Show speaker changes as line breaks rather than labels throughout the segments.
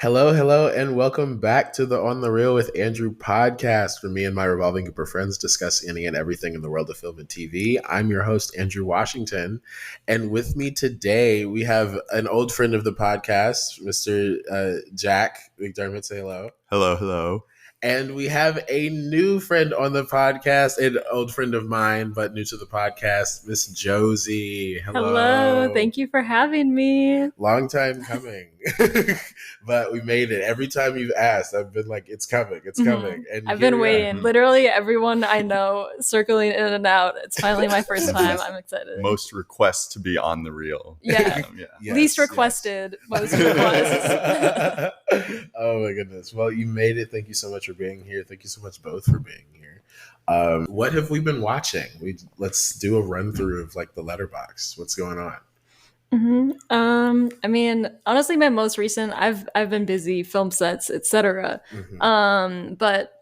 Hello, hello, and welcome back to the On the Reel with Andrew podcast, where me and my revolving group of friends discuss any and everything in the world of film and TV. I'm your host, Andrew Washington, and with me today we have an old friend of the podcast, Mr. Jack McDermott. Say hello.
Hello, hello.
And we have a new friend on the podcast, an old friend of mine, but new to the podcast, Miss Josie.
Hello. Thank you for having me.
Long time coming. But we made it. Every time you've asked, I've been like, it's coming, it's coming. And
I've been waiting. Literally everyone I know circling in and out. It's finally my first time. I'm excited.
Most requests to be on the reel.
Yeah.
Yes,
least requested, most requests.
Oh my goodness. Well, you made it. Thank you so much for being here. Thank you so much both for being here. What have we been watching? Let's do a run through of like the Letterboxd. What's going on?
I mean, honestly, my most recent, I've been busy, film sets, etc. But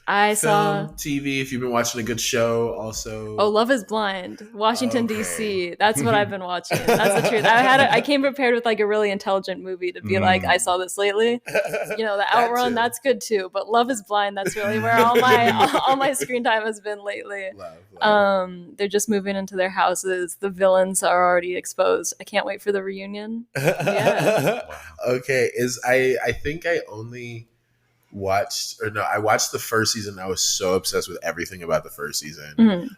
I saw
TV. If you've been watching a good show, also.
Oh, Love Is Blind, Washington D.C. That's what I've been watching. That's the truth. I came prepared with like a really intelligent movie to be like, I saw this lately. You know, the Outrun, that's good too. But Love Is Blind, that's really where all my screen time has been lately. Love. They're just moving into their houses. The villains are already exposed. I can't wait for the reunion. Yeah.
Okay, I think I only watched I watched the first season. I was so obsessed with everything about the first season.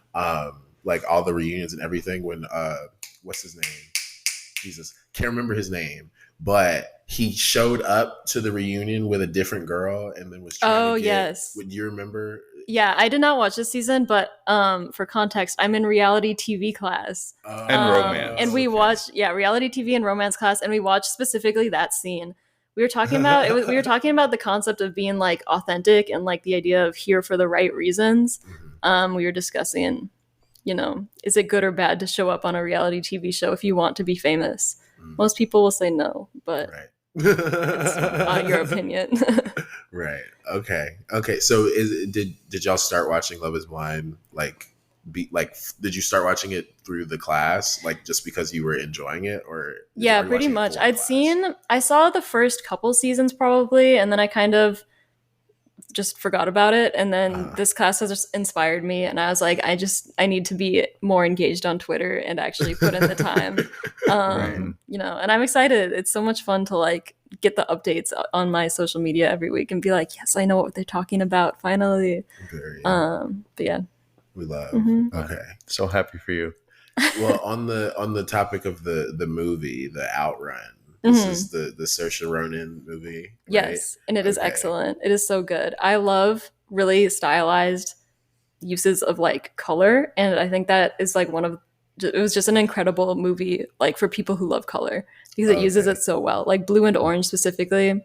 Like all the reunions and everything when what's his name? Jesus, can't remember his name, but he showed up to the reunion with a different girl and then was trying to get,
yes.
Would you remember?
Yeah, I did not watch this season, but for context, I'm in reality TV class.
And romance.
And we watched reality TV and romance class, and we watched specifically that scene. We were talking about we were talking about the concept of being like authentic and like the idea of here for the right reasons. We were discussing, you know, is it good or bad to show up on a reality TV show if you want to be famous? Most people will say no, but it's not your opinion.
Right. Okay. So did y'all start watching Love Is Blind did you start watching it through the class, like just because you were enjoying it, or
pretty much. I saw the first couple seasons probably, and then I kind of just forgot about it, and then this class has just inspired me, and I was like, I need to be more engaged on Twitter and actually put in the time. You know, and I'm excited. It's so much fun to like get the updates on my social media every week and be like, yes, I know what they're talking about finally. But yeah.
We love. Okay.
So happy for you.
Well, on the topic of the movie, the Outrun, this is the Saorise Ronan movie, right?
Yes, and it is excellent. It is so good. I love really stylized uses of like color, and I think that is like it was just an incredible movie like for people who love color because it uses it so well, like blue and orange specifically.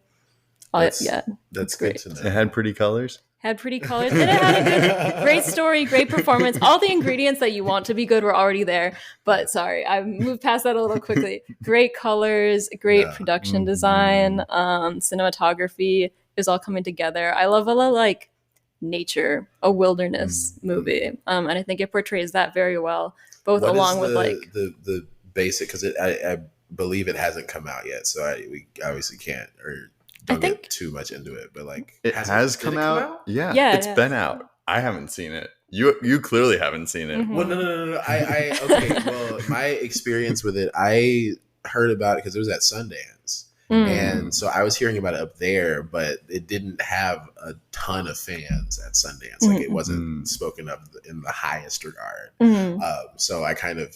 That's
great to know.
It had pretty colors.
Had pretty colors, and it had a great story, great performance. All the ingredients that you want to be good were already there. But sorry, I moved past that a little quickly. Great colors, great production design, cinematography is all coming together. I love a lot like nature, a wilderness movie, and I think it portrays that very well. Both along with like
the basic, because I believe it hasn't come out yet, so we obviously can't or. Don't get too much into it, but like
it has come out. Yeah, it's been out. I haven't seen it. You clearly haven't seen it.
Well, no. I okay. Well, my experience with it, I heard about it because it was at Sundance, and so I was hearing about it up there, but it didn't have a ton of fans at Sundance. Like it wasn't spoken of in the highest regard. So I kind of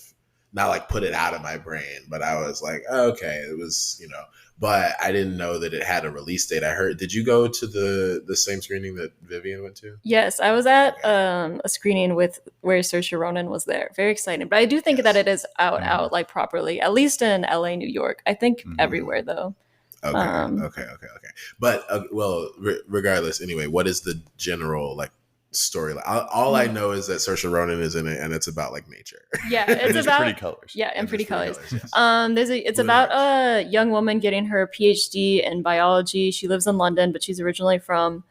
not like put it out of my brain, but I was like, okay, it was, you know. But I didn't know that it had a release date. I heard. Did you go to the same screening that Vivian went to?
Yes, I was at a screening where Saorise Ronan was there. Very exciting. But I do think that it is out like properly, at least in LA, New York. I think everywhere though.
Okay. But regardless, anyway, what is the general like storyline? All I know is that Saorise Ronan is in it, and it's about like nature.
Yeah, it's about
pretty colors.
Yeah, and pretty colors.
Yes.
It's about a young woman getting her PhD in biology. She lives in London, but she's originally from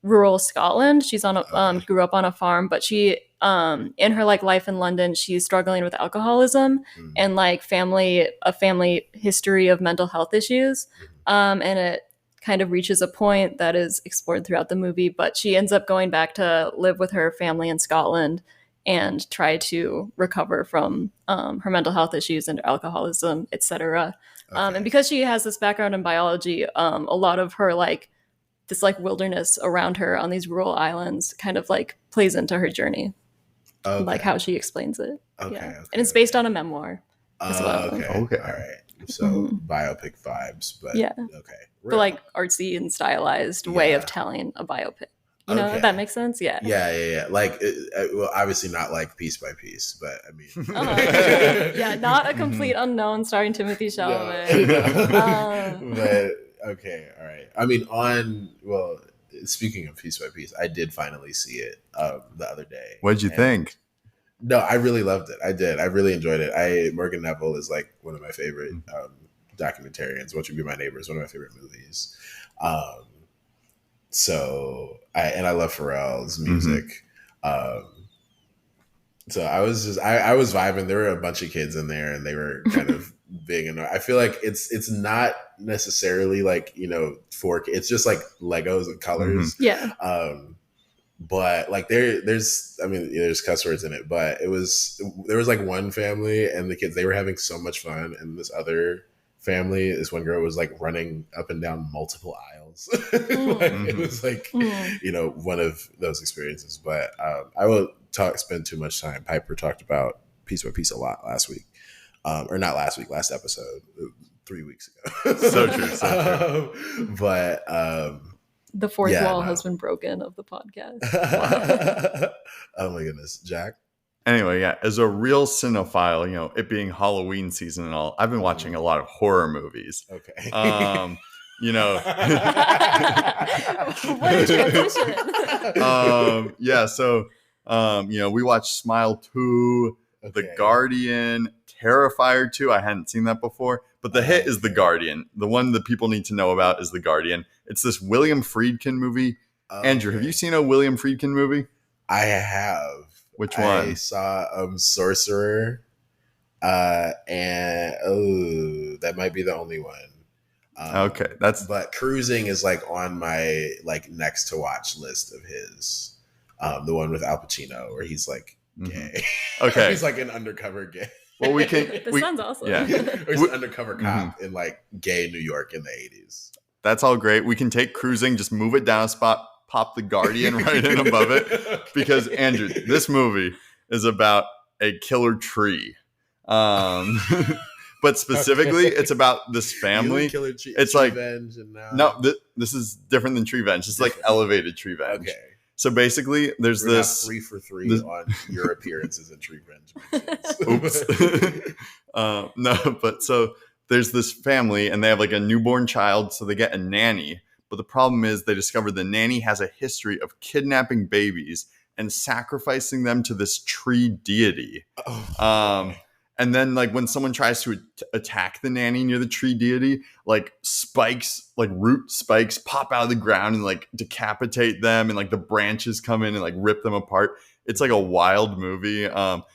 rural Scotland. She's grew up on a farm, but she in her like life in London, she's struggling with alcoholism and like a family history of mental health issues. And kind of reaches a point that is explored throughout the movie, but she ends up going back to live with her family in Scotland and try to recover from her mental health issues and alcoholism, etc. And because she has this background in biology, a lot of her like this like wilderness around her on these rural islands kind of like plays into her journey, like how she explains it. And it's based on a memoir as well.
Okay, all right. So biopic vibes, but
but like artsy and stylized way of telling a biopic. You know, if that makes sense? Yeah.
Like, well, obviously not like piece by piece, but I mean,
yeah, not a complete unknown starring Timothée Chalamet.
But okay, all right. I mean, speaking of piece by piece, I did finally see it the other day.
What'd you think?
No, I really loved it. I did. I really enjoyed it. Morgan Neville is like one of my favorite documentarians. What Should Be My Neighbor is one of my favorite movies. So I love Pharrell's music. So I was vibing. There were a bunch of kids in there and they were kind of big. And I feel like it's not necessarily like, it's just like Legos and colors.
Yeah.
But like there's cuss words in it, but there was like one family and the kids, they were having so much fun. And this other family, this one girl was like running up and down multiple aisles. It was like, one of those experiences. But I will spend too much time. Piper talked about Piece by Piece a lot last week. Or not last week, last episode, 3 weeks ago.
So true.
But
the fourth wall has been broken of the podcast.
Wow. Oh my goodness, Jack.
Anyway, as a real cinephile, it being Halloween season and all, I've been watching a lot of horror movies.
Okay.
What
a transition.
We watched Smile 2, The Guardian, Terrifier 2. I hadn't seen that before, but the hit is The Guardian. The one that people need to know about is The Guardian. It's this William Friedkin movie. Andrew, have you seen a William Friedkin movie?
I have.
Which one?
I saw Sorcerer, and that might be the only one.
But
Cruising is like on my like next to watch list of his. The one with Al Pacino where he's like gay.
Okay,
he's like an undercover gay.
Well, we can.
This sounds awesome.
Yeah, or he's an undercover cop in like gay New York in the 80s.
That's all great. We can take Cruising, just move it down a spot, pop The Guardian right in above it. Because, Andrew, this movie is about a killer tree. But specifically, it's about this family.
Killer tree,
it's
tree
like,
Venge and now...
No, this is different than Tree Venge. It's like elevated Tree Venge.
Okay.
So basically, there's
We're
this...
3 for 3 on your appearances in Tree Venge.
Oops. So there's this family and they have like a newborn child, so they get a nanny. But the problem is they discover the nanny has a history of kidnapping babies and sacrificing them to this tree deity. And then like when someone tries to attack the nanny near the tree deity, like spikes, like root spikes pop out of the ground and like decapitate them, and like the branches come in and like rip them apart. It's like a wild movie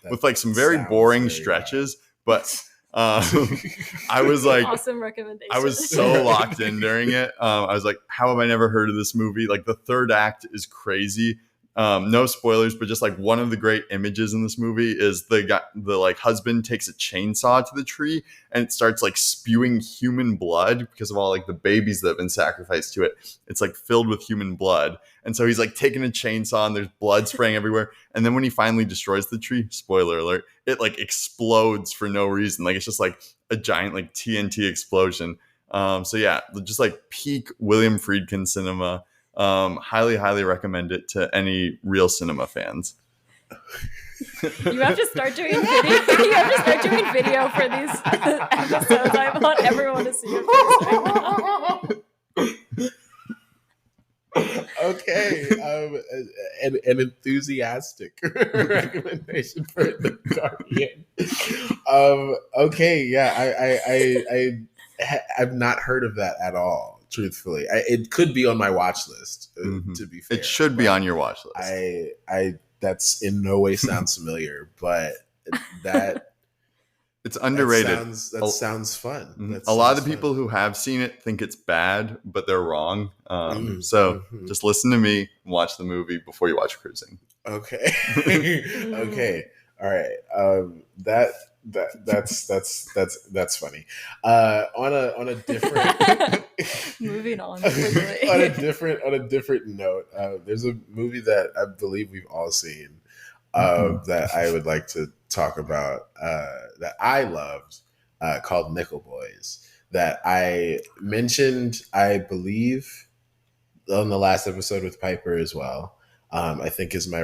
with like some very boring stretches, but I was like,
awesome recommendation.
I was so locked in during it. I was like, how have I never heard of this movie? Like the third act is crazy. No spoilers, but just like one of the great images in this movie is the like husband takes a chainsaw to the tree and it starts like spewing human blood because of all like the babies that have been sacrificed to it. It's like filled with human blood. And so he's like taking a chainsaw and there's blood spraying everywhere. And then when he finally destroys the tree, spoiler alert, it like explodes for no reason. Like it's just like a giant like TNT explosion. So yeah, just like peak William Friedkin cinema. Highly recommend it to any real cinema fans.
You have to start doing video. You have to start doing video for these episodes. I want everyone to see your face right now.
Okay, an enthusiastic recommendation for The Guardian. Okay, yeah, I've not heard of that at all. Truthfully, it could be on my watch list. To be fair,
it should be on your watch list.
I that's in no way sounds familiar, but that
It's underrated.
That sounds fun.
Mm-hmm. A lot of the people who have seen it think it's bad, but they're wrong. Just listen to me and watch the movie before you watch Cruising.
Okay. Okay. All right. That's funny. On a different
moving on.
on a different note, there's a movie that I believe we've all seen that I would like to talk about that I loved called Nickel Boys that I mentioned, I believe, on the last episode with Piper as well. I think is my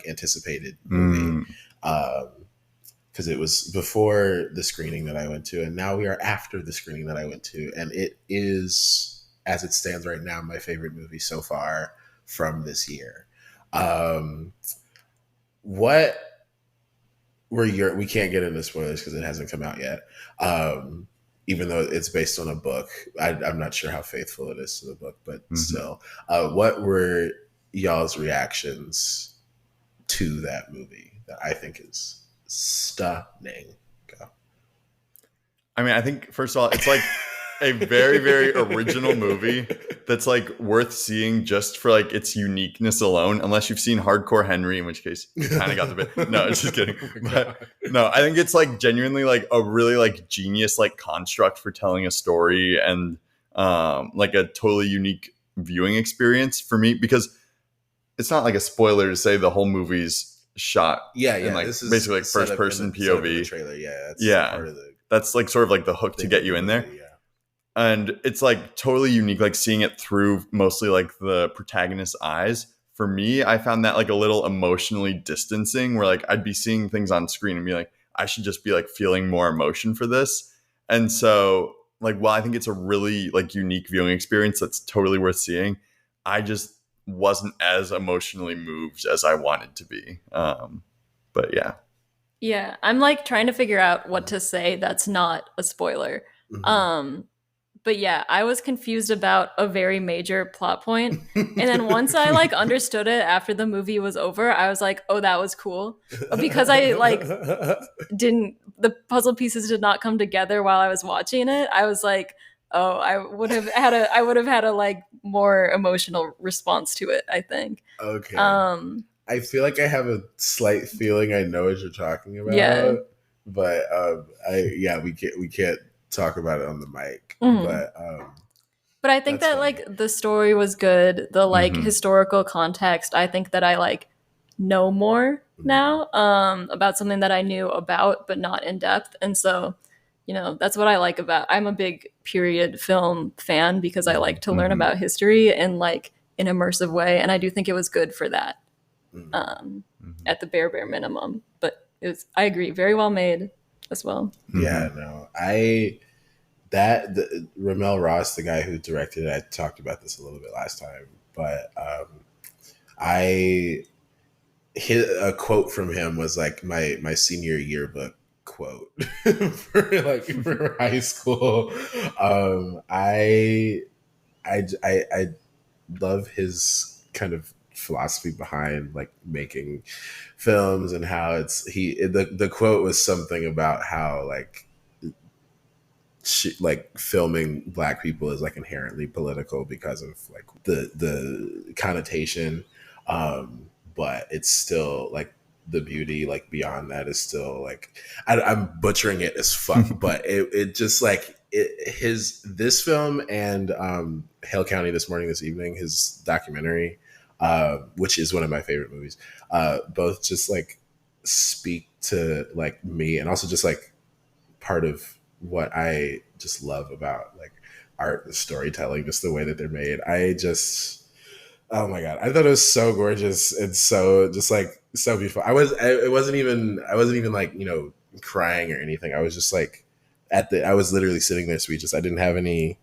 anticipated movie. Because it was before the screening that I went to, and now we are after the screening that I went to, and it is, as it stands right now, my favorite movie so far from this year. What were we can't get into spoilers because it hasn't come out yet. Even though it's based on a book, I'm not sure how faithful it is to the book, but still, what were y'all's reactions to that movie that I think is stunning? Go.
I mean, I think first of all, it's like a very, very original movie that's like worth seeing just for like its uniqueness alone, unless you've seen Hardcore Henry, in which case you kind of got the bit. No, just kidding. But no, I think it's like genuinely like a really like genius like construct for telling a story and like a totally unique viewing experience for me, because it's not like a spoiler to say the whole movie's shot in like this is basically like first person POV.
Trailer, that's part of the
that's like sort of like the hook to get you in there.
Yeah.
And it's like totally unique, like seeing it through mostly like the protagonist's eyes. For me, I found that like a little emotionally distancing, where like I'd be seeing things on screen and be like, I should just be like feeling more emotion for this. And so like, while I think it's a really like unique viewing experience that's totally worth seeing, I just wasn't as emotionally moved as I wanted to be. But yeah.
Yeah, I'm like trying to figure out what to say that's not a spoiler. But yeah, I was confused about a very major plot point. And then once I like understood it after the movie was over, I was like, oh, that was cool. But because I like the puzzle pieces did not come together while I was watching it, I was like, oh, I would have had a like more emotional response to it, I think.
Okay. I feel like I have a slight feeling I know what you're talking about.
Yeah.
But we can't talk about it on the mic. But
I think that funny. Like the story was good. The like historical context, I think that I like know more now about something that I knew about but not in depth. And so, you know, that's what I like about. I'm a big period film fan because I like to learn about history in like an immersive way, and I do think it was good for that. At the bare minimum, but I agree, very well made as well.
Yeah, no, RaMell Ross, the guy who directed it, I talked about this a little bit last time, but I hit a quote from him was like my senior yearbook quote for high school. I love his kind of philosophy behind like making films and how the quote was something about how like filming Black people is like inherently political because of like the connotation, but it's still like the beauty like beyond that is still like I'm butchering it as fuck, but it just like this film and Hale County This Morning This Evening, his documentary, which is one of my favorite movies, both just like speak to like me and also just like part of what I just love about like art and storytelling, just the way that they're made. Oh my God, I thought it was so gorgeous and so just like so beautiful. I wasn't even like, you know, crying or anything. I was just like I was literally sitting there speechless. I didn't have any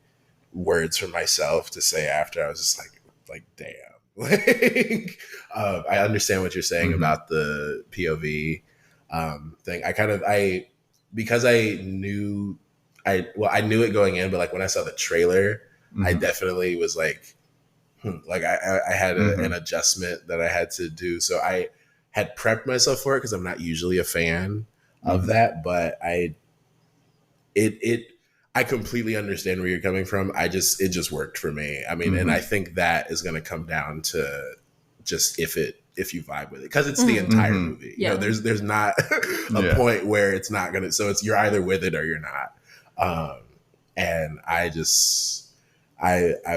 words for myself to say after. I was just like damn. Like I understand what you're saying about the POV thing. Because I knew it going in, but like when I saw the trailer, I definitely was like, I had an adjustment that I had to do. So I had prepped myself for it because I'm not usually a fan of that, but I completely understand where you're coming from. It just worked for me. I mean, and I think that is going to come down to just if you vibe with it, because it's the entire movie.
Yeah.
You know, there's not a point where it's not gonna. So you're either with it or you're not. And I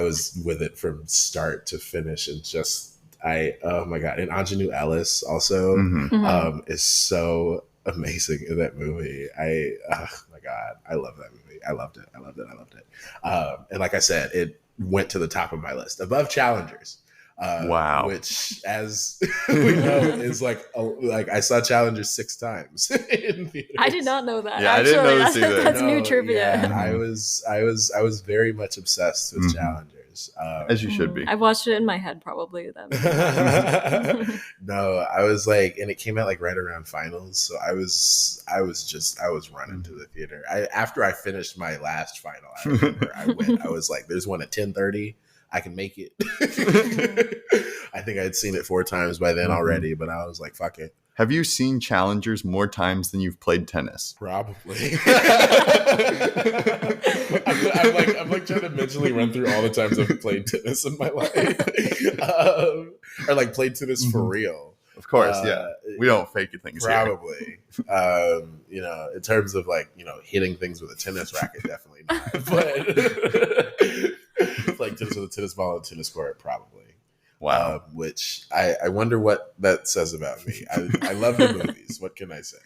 was with it from start to finish, and oh my god! And Anjanou Ellis also is so amazing in that movie. Oh my god, I love that movie. I loved it. And like I said, it went to the top of my list above Challengers.
Wow.
Which, as we know, is like I saw Challengers 6 times in theaters.
I did not know that.
Yeah,
actually.
I didn't know this either.
That's new trivia.
Yeah, I was very much obsessed with Challengers.
As you should be.
I watched it in my head probably then.
No, I was like, and it came out like right around finals, so I was running to the theater. After I finished my last final, I remember I was like, there's one at 10:30. I can make it. I think I'd seen it 4 times by then already, but I was like, fuck it.
Have you seen Challengers more times than you've played tennis?
Probably. I'm like trying to mentally run through all the times I've played tennis in my life. Or like played tennis for real.
Of course, yeah. We don't fake things
probably. You know, in terms of like, you know, hitting things with a tennis racket, definitely not. But like tennis with a tennis ball and a tennis court, probably.
Wow.
Which I wonder what that says about me. I love the movies. What can I say?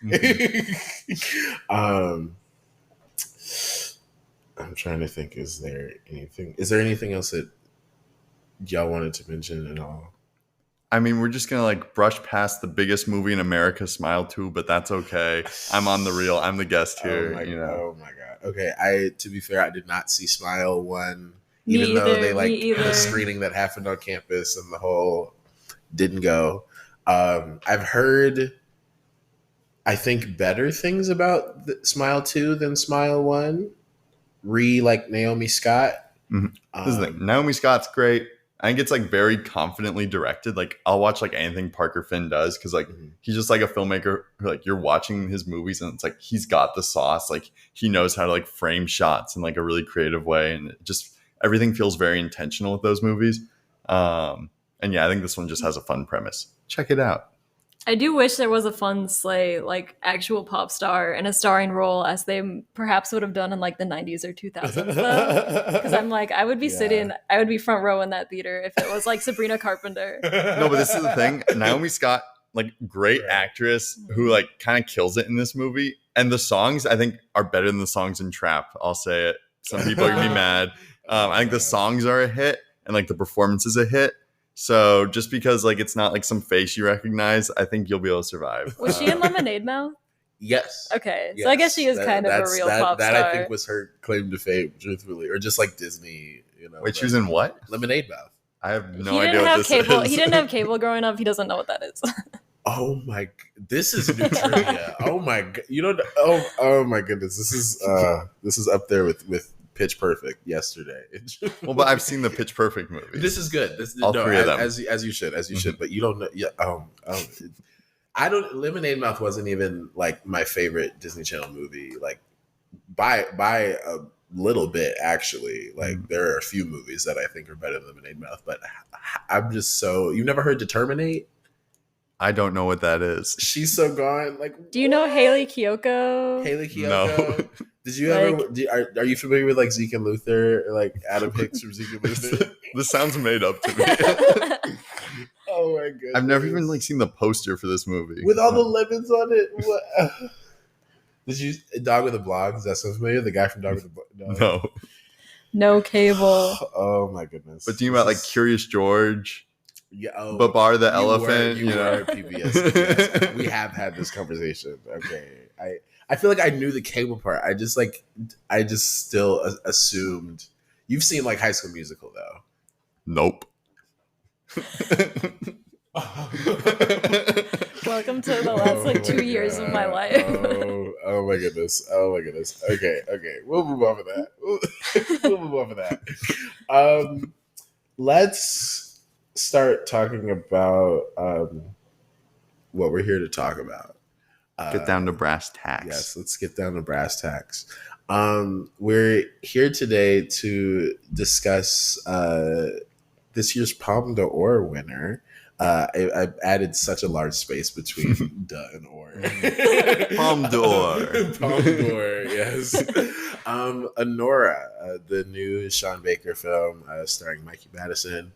I'm trying to think. Is there anything else that y'all wanted to mention at all?
I mean, we're just gonna like brush past the biggest movie in America, Smile 2, but that's okay. I'm on the reel. I'm the guest here.
Oh my god. Okay. To be fair, I did not see Smile 1. Even though they like the screening that happened on campus and the whole didn't go. I've heard, I think, better things about Smile 2 than Smile 1. Like Naomi Scott.
This is the thing. Naomi Scott's great. I think it's like very confidently directed. Like I'll watch like anything Parker Finn does because like he's just like a filmmaker who like you're watching his movies and it's like he's got the sauce. Like he knows how to like frame shots in like a really creative way, and it just everything feels very intentional with those movies. And yeah, I think this one just has a fun premise. Check it out.
I do wish there was a fun sleigh, like actual pop star in a starring role as they perhaps would have done in like the 90s or 2000s though. Because I'm like, I would be front row in that theater if it was like Sabrina Carpenter.
No, but this is the thing. Naomi Scott, like great actress who like kind of kills it in this movie. And the songs I think are better than the songs in Trap. I'll say it. Some people are going to be mad. I think the songs are a hit and like the performance is a hit. So just because like it's not like some face you recognize, I think you'll be able to survive.
Was she in Lemonade Mouth?
Yes.
Okay. So I guess she is kind of a real pop star.
That I think was her claim to fame, truthfully. Or just like Disney, you know.
Wait, she was in what?
Lemonade Mouth.
I have no idea what this is.
He didn't have cable growing up. He doesn't know what that is.
Oh my! This is new trivia. Oh my! You know? Oh my goodness! This is up there with Pitch Perfect yesterday.
Well, but I've seen the Pitch Perfect movie.
This is good.
All three of them,
as you should. But you don't know. Yeah. I don't. Lemonade Mouth wasn't even like my favorite Disney Channel movie. Like by a little bit, actually. Like there are a few movies that I think are better than Lemonade Mouth. But I'm just so. You've never heard Determinate?
I don't know what that is.
She's so gone. Like,
do you know Haley Kiyoko?
No. Did you ever? Are you familiar with like Zeke and Luther, or like Adam Hicks from Zeke and Luther?
This sounds made up to me.
Oh my goodness!
I've never even like seen the poster for this movie
with all the lemons on it. What? Did you Dog with a Blog? Is that so familiar? The guy from Dog with a Blog?
No.
No cable.
Oh my goodness!
But do you about like Curious George?
Yeah,
Babar the elephant.
You were PBS. Yes. We have had this conversation. Okay, I feel like I knew the cable part. I just still assumed you've seen like High School Musical though.
Nope.
Welcome to the last like 2 years of my life.
Oh my goodness. Okay. We'll move on for that. Let's start talking about what we're here to talk about.
Get down to brass tacks.
Yes, let's get down to brass tacks. We're here today to discuss this year's Palme d'Or winner. I've added such a large space between "duh" and "or."
Palme d'Or.
Palme d'Or, yes. Anora, the new Sean Baker film starring Mikey Madison,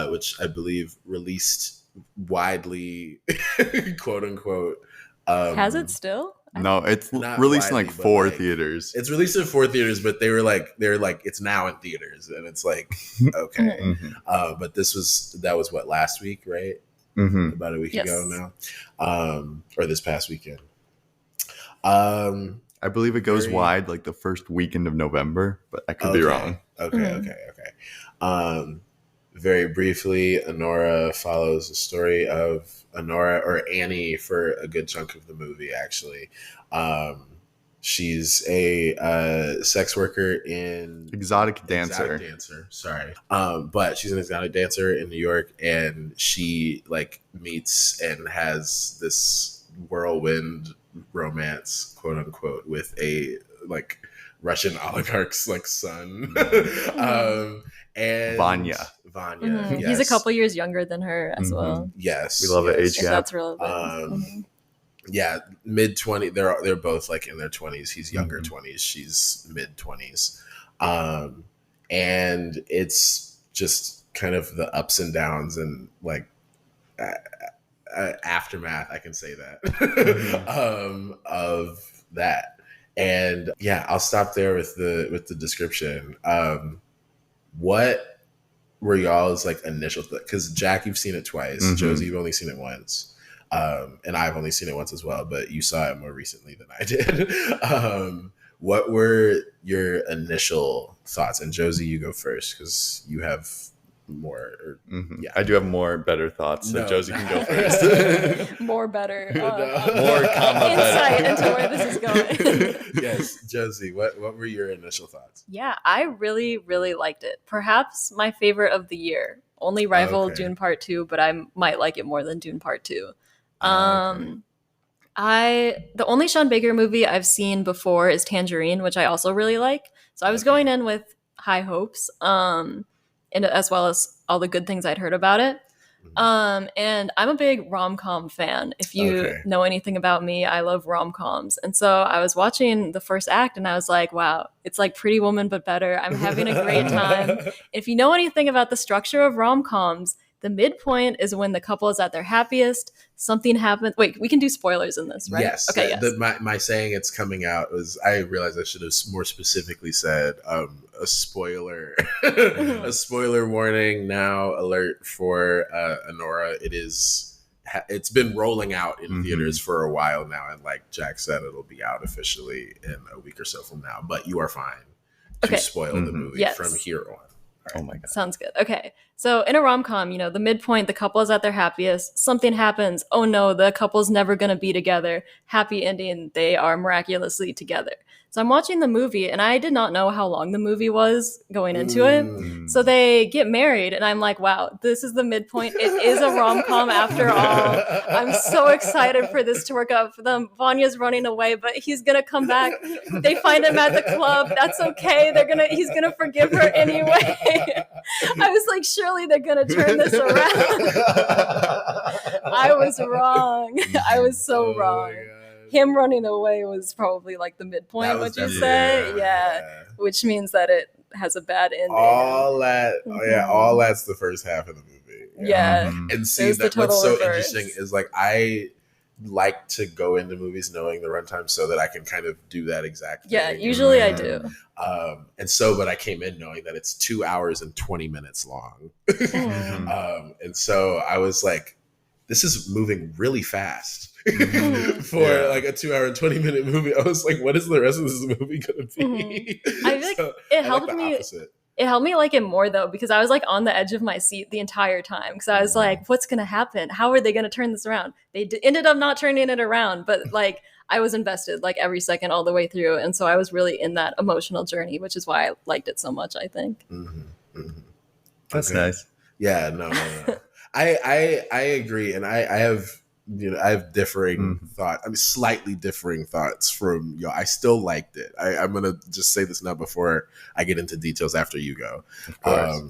which I believe released widely, quote unquote.
Has it still?
No, it's released in like 4 theaters.
It's released in 4 theaters, but they're like it's now in theaters, and it's like okay. But that was what, last week, right? About a week ago now, or this past weekend.
I believe it goes wide like the first weekend of November, but I could be wrong.
Okay. Very briefly, Anora follows the story of Anora, or Annie, for a good chunk of the movie, actually. She's a sex worker in...
Exotic dancer,
sorry. But she's an exotic dancer in New York, and she meets and has this whirlwind romance, quote unquote, with a Russian oligarch's son. And
Vanya.
Yes.
He's a couple years younger than her as well.
Yes,
we love it. Age gap.
That's relevant.
Yeah, mid-20s. They're both in their 20s. He's younger 20s. She's mid-20s, and it's just kind of the ups and downs and aftermath. I can say that of that. And yeah, I'll stop there with the description. What were y'all's initial because Jack, you've seen it twice. Josie, you've only seen it once, and I've only seen it once as well, but you saw it more recently than I did. What were your initial thoughts? And Josie, you go first because you have more.
I do have better thoughts, so Josie can go first.
More better.
More comma
insight
better.
into where this is going.
Yes, Josie, what were your initial thoughts?
Yeah, I really, really liked it. Perhaps my favorite of the year. Only rival Dune Part 2, but I might like it more than Dune Part 2. The only Sean Baker movie I've seen before is Tangerine, which I also really like. So I was going in with high hopes. And as well as all the good things I'd heard about it. And I'm a big rom-com fan. If you know anything about me, I love rom-coms. And so I was watching the first act and I was like, wow, it's like Pretty Woman, but better. I'm having a great time. If you know anything about the structure of rom-coms, the midpoint is when the couple is at their happiest. Something happens. Wait, we can do spoilers in this, right?
Yes.
Okay. Yes.
My saying it's coming out was, I realized I should have more specifically said a spoiler, a spoiler warning now alert for Anora. It's been rolling out in theaters for a while now, and like Jack said, it'll be out officially in a week or so from now. But you are fine to spoil the movie from here on.
Right. Oh my God.
Sounds good. Okay. So in a rom-com, the midpoint, the couple is at their happiest. Something happens. Oh no, the couple's never going to be together. Happy ending. They are miraculously together. So I'm watching the movie and I did not know how long the movie was going into it. So they get married and I'm like, wow, this is the midpoint. It is a rom-com after all. I'm so excited for this to work out for them. Vanya's running away, but he's going to come back. They find him at the club. That's okay. He's going to forgive her anyway. I was like, surely they're going to turn this around. I was wrong. I was so wrong. Him running away was probably like the midpoint, would you say? Yeah. Which means that it has a bad ending.
All that's the first half of the movie.
Yeah.
And see, what's so interesting is like, I like to go into movies knowing the runtime so that I can kind of do that exact thing.
Yeah, usually I do.
But I came in knowing that it's 2 hours and 20 minutes long. And so I was like, this is moving really fast. For like a 2 hour and 20 minute movie. I was like, what is the rest of this movie gonna be?
I feel like it helped me. It helped me like it more though, because I was like on the edge of my seat the entire time. Because I was like, what's gonna happen? How are they gonna turn this around? They ended up not turning it around, but like I was invested like every second all the way through, and so I was really in that emotional journey, which is why I liked it so much. I think.
That's nice.
Yeah, no. I agree, and I have I have differing thoughts. I mean, slightly differing thoughts from y'all. I still liked it. I'm gonna just say this now before I get into details after you go.
Of course.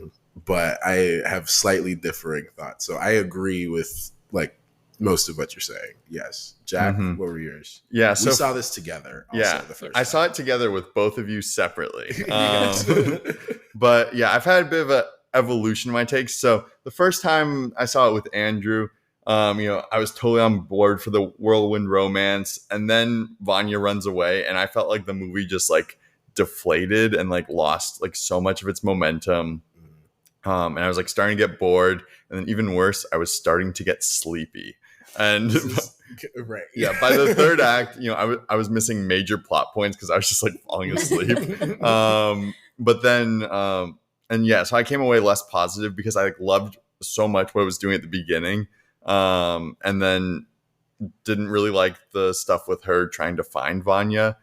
But I have slightly differing thoughts. So I agree with like most of what you're saying. Yes, Jack. What were yours?
Yeah,
we saw this together. Also, the first
I saw it together with both of you separately. But yeah, I've had a bit of a evolution in my takes. So the first time I saw it with Andrew, I was totally on board for the whirlwind romance, and then Vanya runs away, and I felt like the movie just like deflated and like lost like so much of its momentum. And I was like starting to get bored, and then even worse, I was starting to get sleepy. And
right,
yeah, by the third act, I was missing major plot points because I was just like falling asleep. But then, so I came away less positive because I like loved so much what I was doing at the beginning, and then didn't really like the stuff with her trying to find Vanya.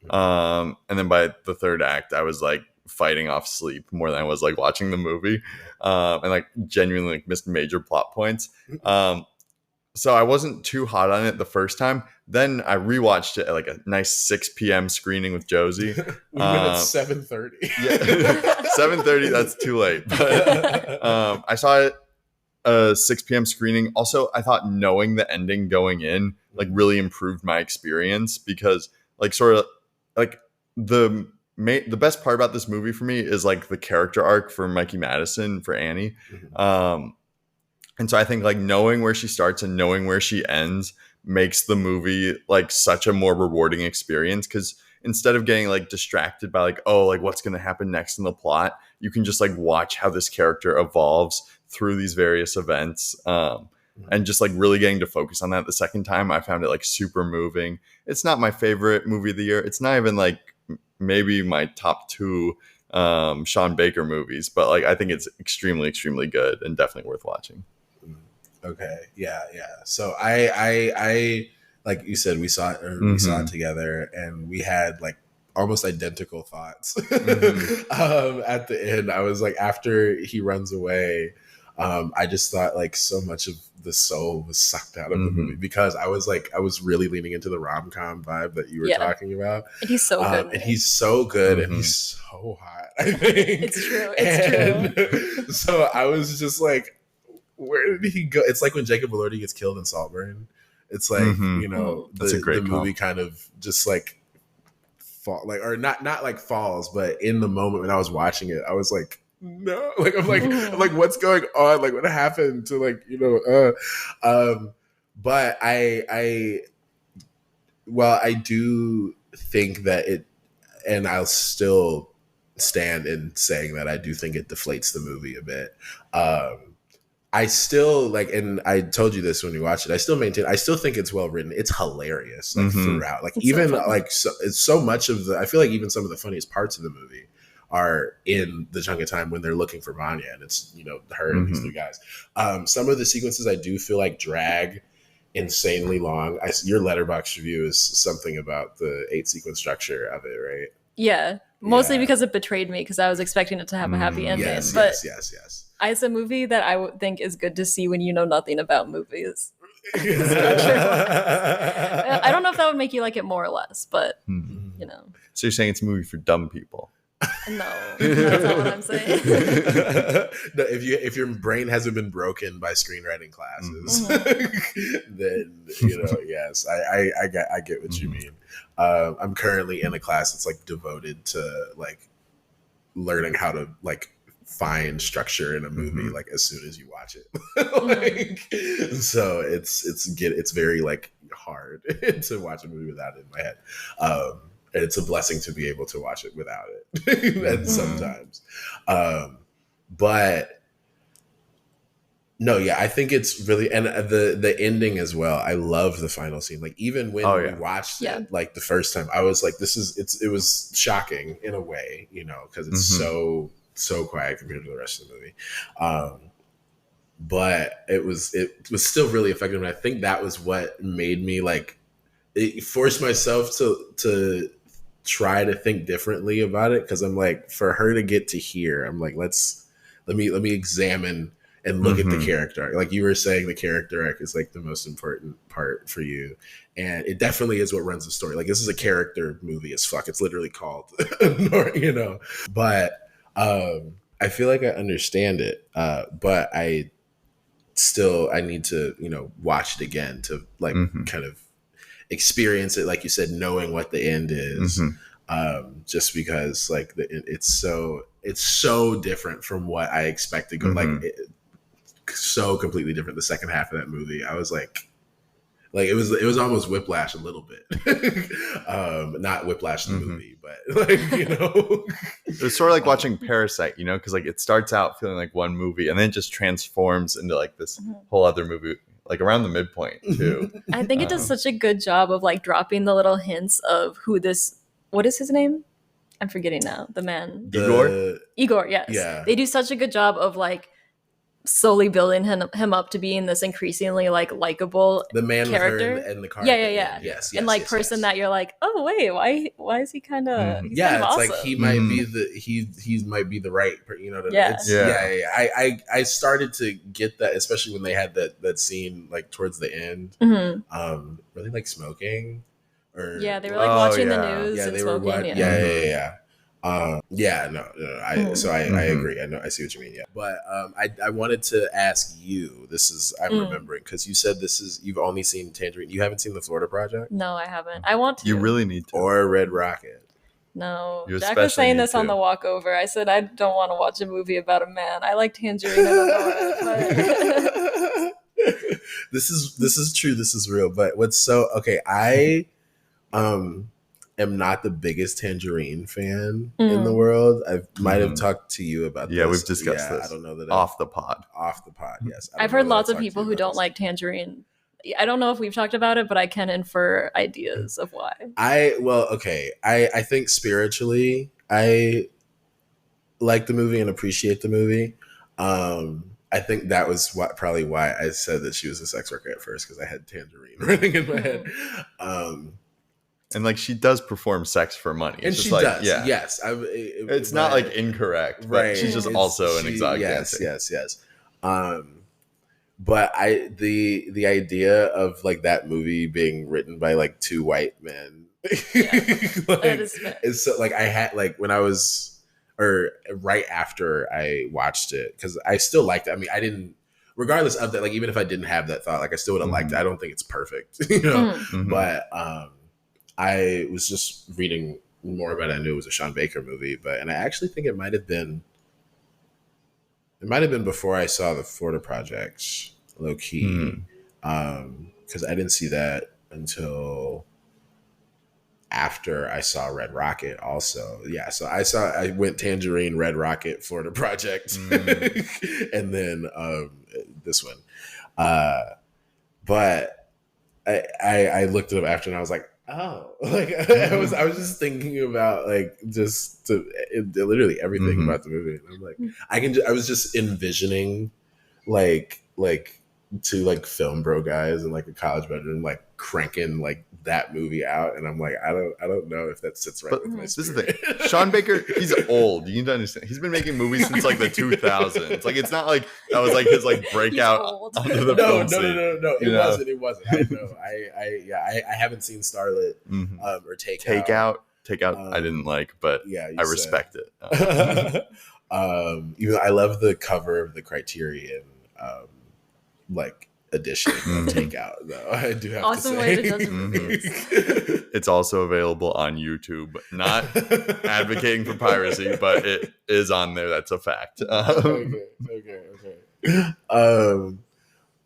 And then by the third act, I was like fighting off sleep more than I was like watching the movie, and like genuinely like missed major plot points. So I wasn't too hot on it the first time. Then I rewatched it at like a nice 6 p.m. screening with Josie.
We went at 7:30.
Yeah, 7:30. That's too late. But I saw it 6 p.m. screening. Also, I thought knowing the ending going in like really improved my experience, because like sort of like the best part about this movie for me is like the character arc for Mikey Madison, for Annie. And so I think like knowing where she starts and knowing where she ends makes the movie like such a more rewarding experience, because instead of getting like distracted by like, oh, like what's going to happen next in the plot, you can just like watch how this character evolves through these various events. And just like really getting to focus on that the second time, I found it like super moving. It's not my favorite movie of the year. It's not even like maybe my top 2 Sean Baker movies, but like I think it's extremely, extremely good and definitely worth watching.
Okay. Yeah. So I like you said, we saw it together, and we had like almost identical thoughts. At the end, I was like, after he runs away, I just thought like so much of the soul was sucked out of the movie, because I was really leaning into the rom-com vibe that you were talking about.
And he's so good.
And he's so good, and he's so hot, I think.
It's true.
So I was just like, where did he go? It's like when Jacob Elordi gets killed in Saltburn. It's like,
That's a great
the movie kind of just like fall, like, or not like falls, but in the moment when I was watching it, I was like, no, like I'm like what's going on? Like what happened to like, but I do think that it, and I'll still stand in saying that I do think it deflates the movie a bit. I still like, and I told you this when we watched it, I still think it's well written. It's hilarious, like throughout, like it's even so like, so it's so much of I feel like even some of the funniest parts of the movie are in the chunk of time when they're looking for Vanya, and it's, her and these 2 guys. Some of the sequences I do feel like drag insanely long. Your Letterboxd review is something about the 8 sequence structure of it, right?
Yeah. Mostly because it betrayed me, because I was expecting it to have a happy ending.
Yes.
It's a movie that I would think is good to see when you know nothing about movies. I don't know if that would make you like it more or less, but
So you're saying it's a movie for dumb people?
No, that's not what I'm saying.
No, if your brain hasn't been broken by screenwriting classes, then yes, I get what you mean. I'm currently in a class that's like devoted to like learning how to like find structure in a movie like as soon as you watch it. So it's very like hard to watch a movie without it in my head. And it's a blessing to be able to watch it without it and sometimes. But no, yeah, I think it's really, and the ending as well. I love the final scene. Like even when we watched it, like the first time, I was like, it was shocking in a way, because it's so quiet compared to the rest of the movie. But it was still really effective. And I think that was what made me like, it forced myself to try to think differently about it. Cause I'm like, for her to get to here, I'm like, let me examine and look at the character arc. Like you were saying, the character arc is like the most important part for you, and it definitely is what runs the story. Like this is a character movie as fuck. It's literally called Anora, but I feel like I understand it, but I need to watch it again to like kind of experience it, like you said, knowing what the end is. Just because like it's so different from what I expected. So completely different. The second half of that movie, I was like it was almost Whiplash a little bit. Not Whiplash the movie, but like
it was sort of like watching Parasite, because like it starts out feeling like one movie and then it just transforms into like this whole other movie, like around the midpoint too.
I think it does such a good job of like dropping the little hints of what is his name? I'm forgetting now. The man. Igor, yes.
Yeah.
They do such a good job of like slowly building him up to being this increasingly like likable
the man
character
with her in the car.
Yeah.
Yes.
And like person that you're like, oh wait, why is he kind of
it's
awesome.
like he might be he might be the right, I started to get that, especially when they had that scene like towards the end. Were they like smoking? Or
they were like watching the news and
they
smoking.
I agree. I see what you mean. Yeah, but I wanted to ask you. I'm remembering because you said you've only seen Tangerine. You haven't seen the Florida Project?
No, I haven't. I want to.
You really need to.
Or Red Rocket.
No, Jack was saying this on the walk over. I said I don't want to watch a movie about a man. I like Tangerine and Anora, but
this is true. This is real. But I am not the biggest Tangerine fan in the world. I might have talked to you about this.
Yeah, we've discussed this.
I don't know that
off the pod,
yes.
I've heard lots of people who don't like Tangerine. I don't know if we've talked about it, but I can infer ideas of why.
I think spiritually, I like the movie and appreciate the movie. I think that was probably why I said that she was a sex worker at first, because I had Tangerine running in my head.
And like she does perform sex for money,
and she does. Yeah. Yes,
it's not like incorrect, right? She's just also an exotic dancer.
Yes. But the idea of like that movie being written by like two white men,
that is fair.
It's so like I had like when I was right after I watched it, because I still liked it. I mean, I didn't, regardless of that, like even if I didn't have that thought, like I still would have liked it. I don't think it's perfect, but I was just reading more about it. I knew it was a Sean Baker movie, and I actually think it might have been before I saw the Florida Project, low key, because I didn't see that until after I saw Red Rocket. Also, so I went Tangerine, Red Rocket, Florida Project, and then this one. But I looked it up after, and I was like, oh, like I was just thinking about like literally everything about the movie. And I'm like, I was just envisioning like two like film bro guys in like a college bedroom like cranking like that movie out, and I'm like, I don't know if that sits right with my spirit.
This is the thing. Sean Baker, he's old. You need to understand. He's been making movies since like the 2000s. Like it's not like that was like his like breakout onto the film scene.
No. It wasn't. I know. I haven't seen Starlet or Takeout.
Takeout. I didn't like, but I respect it.
Even though I love the cover of the Criterion like edition of Takeout, though. I do have to say.
Awesome way to judge movies.
It's also available on YouTube. Not advocating for piracy, but it is on there. That's a fact.
Okay.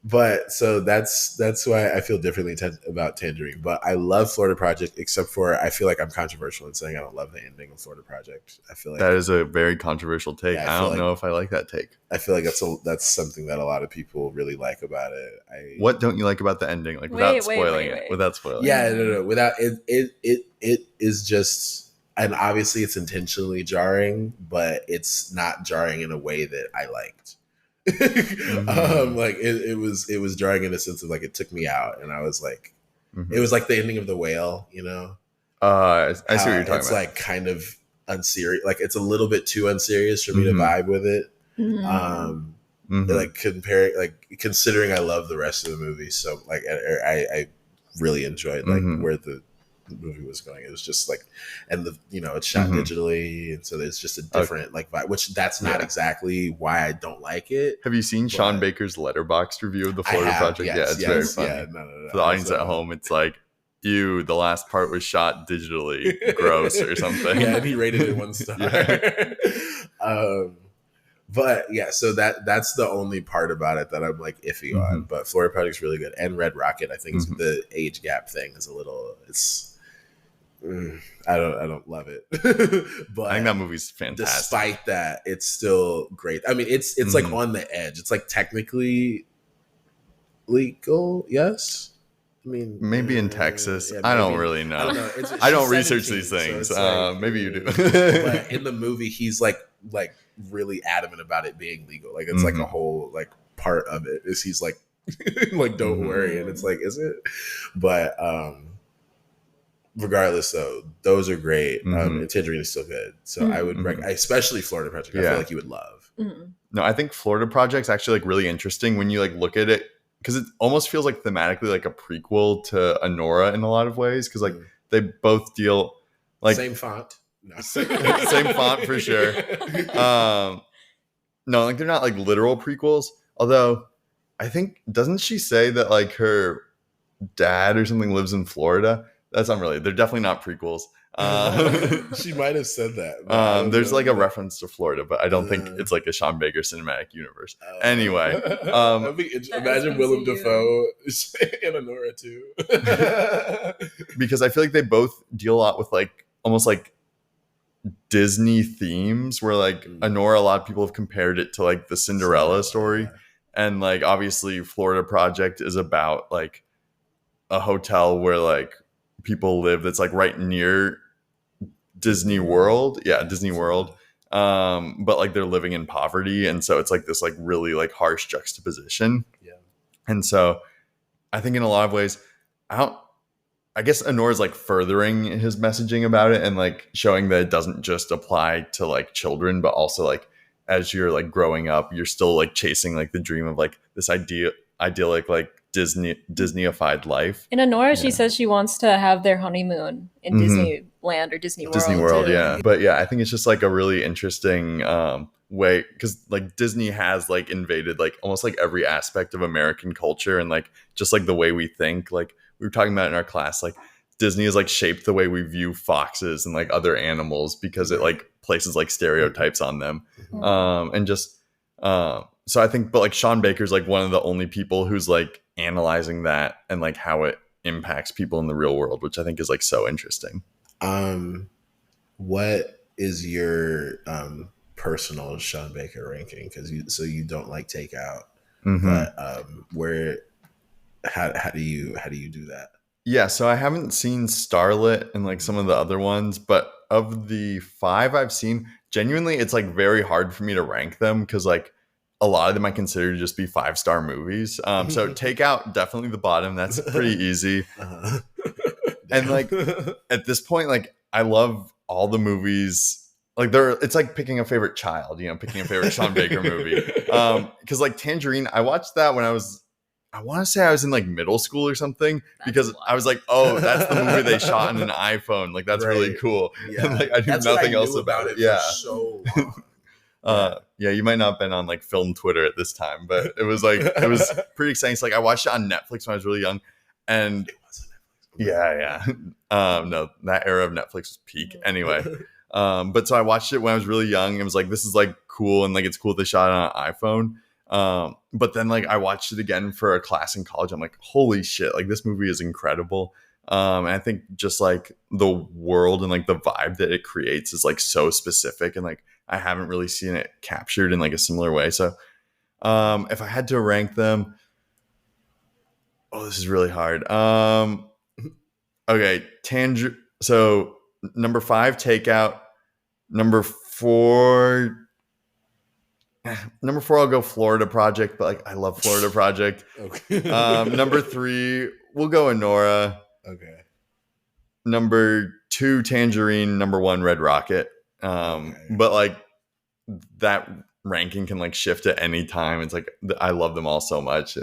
But so that's why I feel differently about Tangerine. But I love Florida Project, except for I feel like I'm controversial in saying I don't love the ending of Florida Project. I feel like
that is a very controversial take. I don't know if I like that take.
I feel like that's something that a lot of people really like about it.
What don't you like about the ending? Like without spoiling it. Without spoiling.
Yeah, no. Without it is just, and obviously it's intentionally jarring, but it's not jarring in a way that I liked. Like it was jarring in a sense of like it took me out, and I was like, it was like the ending of The Whale, you know.
I see what you're talking about.
It's like kind of unserious, like it's a little bit too unserious for me to vibe with it. like comparing, like considering I love the rest of the movie, so like I really enjoyed like where the movie was going. It was just like, and the it's shot digitally, and so there's just a different like vibe, which that's not exactly why I don't like it.
Have you seen Sean Baker's Letterboxd review of the Florida Project?
Yes,
yeah, it's very funny.
Yeah, no.
For the audience at home, it's like, ew, the last part was shot digitally, gross or something.
Yeah, and he rated it 1 star. But yeah, so that's the only part about it that I'm like iffy on. But Florida Project's really good, and Red Rocket, I think the age gap thing is a little. I don't love it, but
I think that movie's fantastic.
Despite that, it's still great. I mean, it's like on the edge. It's like technically legal, yes. I mean,
maybe in Texas.
Yeah,
I don't really know. I don't research these things. So maybe you do.
But in the movie, he's like really adamant about it being legal. Like it's like a whole like part of it is he's like like don't worry, and it's like is it? But regardless, though, those are great. And Tangerine is still good, so I would especially Florida Project. I feel like you would love.
No, I think Florida Project's actually like really interesting when you like look at it, because it almost feels like thematically like a prequel to Anora in a lot of ways, because like they both deal like
same font. No.
Same font for sure. No, like they're not like literal prequels. Although I think, doesn't she say that like her dad or something lives in Florida? That's not really. They're definitely not prequels.
She might have said that.
There's like a reference to Florida, but I don't think it's like a Sean Baker cinematic universe. Anyway,
imagine Willem Dafoe in Anora too.
Because I feel like they both deal a lot with like almost like Disney themes, where like Anora, a lot of people have compared it to like the Cinderella story, and like obviously Florida Project is about like a hotel where like people live that's like right near Disney World. Yeah, Disney World. But like they're living in poverty, and so it's like this like really like harsh juxtaposition.
Yeah.
And so I think in a lot of ways, I guess Anora's like furthering his messaging about it and like showing that it doesn't just apply to like children, but also like as you're like growing up, you're still like chasing like the dream of like this idyllic like Disney-ified life.
In Anora, she says she wants to have their honeymoon in Disneyland or Disney World.
Disney World, yeah. But yeah, I think it's just like a really interesting way, because like Disney has like invaded like almost like every aspect of American culture, and like just like the way we think. Like we were talking about in our class, like Disney has like shaped the way we view foxes and like other animals, because it like places like stereotypes on them. And just so I think, but like Sean Baker's like one of the only people who's like analyzing that and like how it impacts people in the real world, which I think is like so interesting.
What is your personal Sean Baker ranking? Because you don't like Take Out, but how do you do that?
Yeah, so I haven't seen Starlit and like some of the other ones, but of the 5 I've seen, genuinely it's like very hard for me to rank them, because like a lot of them I consider to just be 5-star movies. So Take Out, definitely the bottom. That's pretty easy. And like at this point, like I love all the movies. Like it's like picking a favorite child, picking a favorite Sean Baker movie. Because like Tangerine, I watched that when I want to say I was in like middle school or something, because I was like, oh, that's the movie they shot on an iPhone. Like that's really cool.
Yeah.
And like I knew nothing else about it.
For so long.
Yeah, you might not have been on like film Twitter at this time, but it was pretty exciting. So like I watched it on Netflix when I was really young, and
it wasn't Netflix.
Yeah. No, that era of Netflix was peak anyway. But so I watched it when I was really young and was like, this is like cool, and like it's cool they shot it on an iPhone. But then like I watched it again for a class in college. I'm like, holy shit, like this movie is incredible. And I think just like the world and like the vibe that it creates is like so specific, and like I haven't really seen it captured in like a similar way. So if I had to rank them, this is really hard. Okay, so number 5, Take Out. Number 4, I'll go Florida Project, but like I love Florida Project.
Okay.
Number 3, we'll go Anora.
Okay.
Number 2, Tangerine. Number 1, Red Rocket. But like that ranking can like shift at any time. It's like I love them all so much.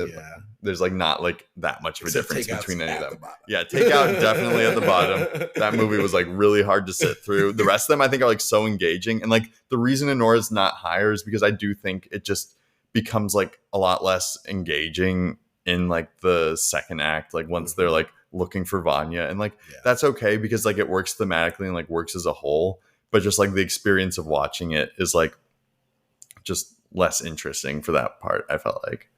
There's like not like that much of a difference between any of them. Yeah, Takeout definitely at the bottom. That movie was like really hard to sit through. The rest of them I think are like so engaging, and like the reason Anora's not higher is because I do think it just becomes like a lot less engaging in like the second act, like once they're like looking for Vanya, and like that's okay because like it works thematically and like works as a whole, but just like the experience of watching it is like just less interesting for that part, I felt like.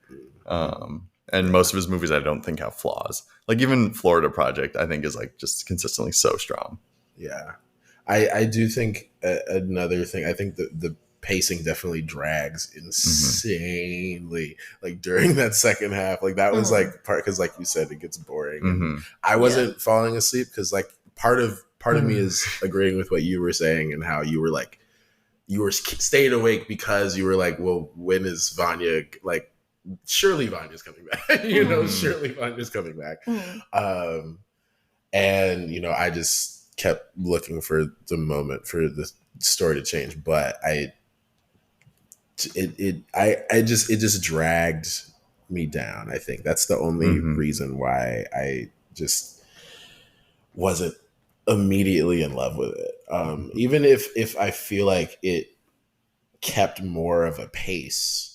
And most of his movies I don't think have flaws. Like even Florida Project I think is like just consistently so strong.
Yeah. I do think another thing, I think the pacing definitely drags insanely like during that second half. Like that was like part, because like you said, it gets boring. And I wasn't falling asleep because like part of me is agreeing with what you were saying and how you were like, you were staying awake because you were like, well, when is Vanya, like, surely Vanya's coming back, you know, surely Vanya's coming back. And, you know, I just kept looking for the moment for the story to change, but it just dragged me down. I think that's the only reason why I just wasn't immediately in love with it. Even if I feel like it kept more of a pace,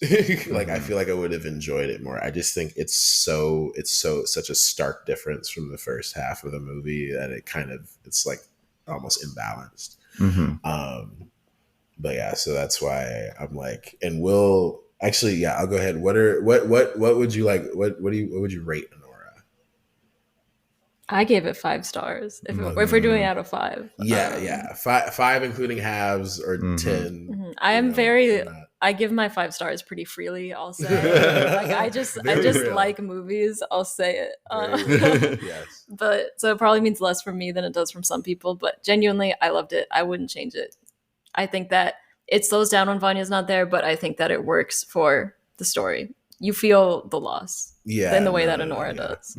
like I feel like I would have enjoyed it more. I just think it's such a stark difference from the first half of the movie that it's like almost imbalanced. But yeah, so that's why I'm like, and we'll actually, yeah, I'll go ahead. What would you like? What would you rate Anora?
I gave it 5 stars. If we're doing it out of 5.
Yeah. Five including halves or 10.
I am I give my 5 stars pretty freely, I'll say. Like I just like movies, I'll say it.
Yes.
But so it probably means less from me than it does from some people, but genuinely I loved it. I wouldn't change it. I think that it slows down when Vanya's not there, but I think that it works for the story. You feel the loss in the way that Anora does.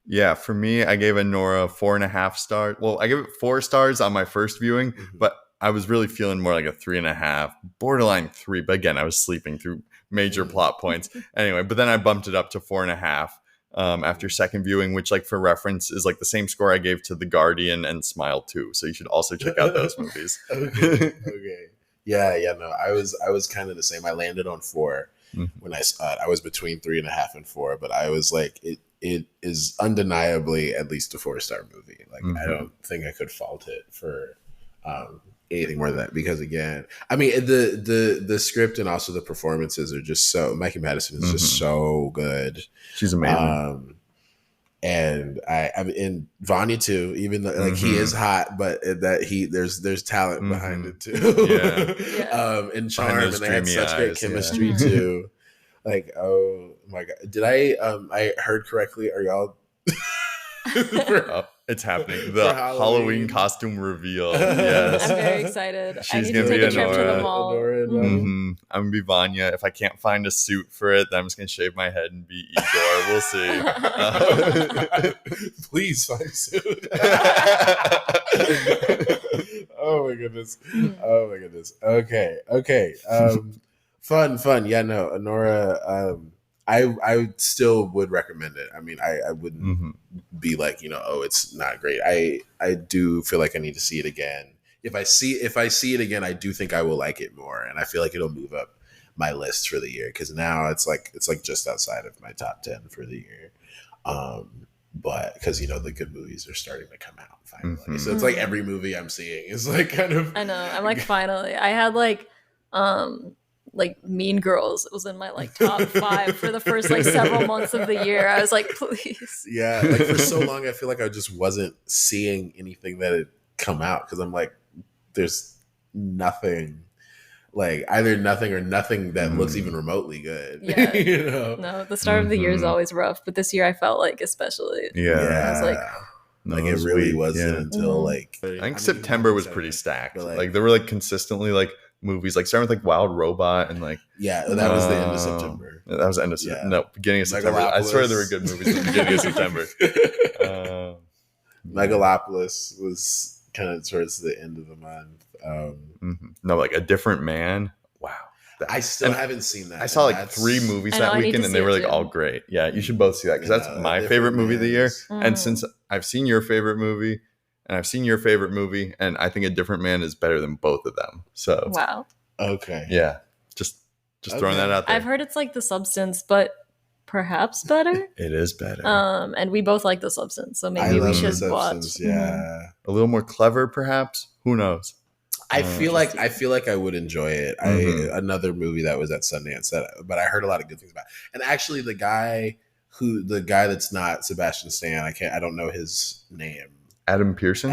Yeah, for me, I gave Anora 4.5 stars. Well, I gave it 4 stars on my first viewing, but I was really feeling more like a 3.5, borderline 3. But again, I was sleeping through major plot points. Anyway, but then I bumped it up to 4.5 after second viewing, which, like for reference, is like the same score I gave to The Guardian and Smile 2. So you should also check out those movies.
Okay. Yeah. No, I was kind of the same. I landed on 4 when I saw it. I was between 3.5 and 4, but I was like, it is undeniably at least a 4-star movie. Like I don't think I could fault it for anything more than that, because again, I mean the script and also the performances are just so, Mikey Madison is just so good.
She's amazing.
And I mean, in Vanya too, even though like he is hot, but that there's talent behind it too. And charm, and they had such great chemistry too. Like, oh my god, did I heard correctly? Are y'all?
It's happening. The Halloween costume reveal. Yes,
I'm very excited.
She's
I need
gonna
to take
be
a trip to the mall.
I'm gonna be Vanya. If I can't find a suit for it, then I'm just gonna shave my head and be Igor. We'll see.
Please find a suit. Oh my goodness. Okay. Fun. Yeah, no, Anora. I still would recommend it. I mean, I wouldn't be like, you know, oh, it's not great. I do feel like I need to see it again. If I see it again, I do think I will like it more, and I feel like it'll move up my list for the year, because now it's like just outside of my top 10 for the year. But because, you know, the good movies are starting to come out finally, so it's like every movie I'm seeing is like kind of.
I know. I'm like, finally. I had like Mean Girls. It was in my like top 5 for the first like several months of the year. I was like, please.
Yeah, like for so long, I feel like I just wasn't seeing anything that had come out, because I'm like, there's nothing, like either nothing or nothing that looks even remotely good.
Yeah.
You know?
No, the start of the year is always rough, but this year I felt like especially.
Yeah.
I was like.
Like it really wasn't until like
I think September was pretty stacked. Like there were like consistently like movies, like starting with like Wild Robot and like
that was the end of September.
That was the end of September. No, beginning of September. I swear there were good movies at the beginning of September.
Megalopolis was kind of towards the end of the month.
No, like A Different Man. Wow.
I still haven't seen that.
I saw like 3 movies that weekend, and they were like all great. Yeah, you should both see that, because that's my favorite movie of the year. And since I've seen your favorite movie, and I've seen your favorite movie, and I think A Different Man is better than both of them. So
wow.
Okay.
Yeah, just throwing that out there.
I've heard it's like The Substance, but perhaps better.
It is better.
And we both like The Substance, so maybe we should watch.
Yeah,
a little more clever, perhaps. Who knows?
I feel like I would enjoy it. Another movie that was at Sundance, but I heard a lot of good things about. And actually, the guy that's not Sebastian Stan, I don't know his name.
Adam Pearson.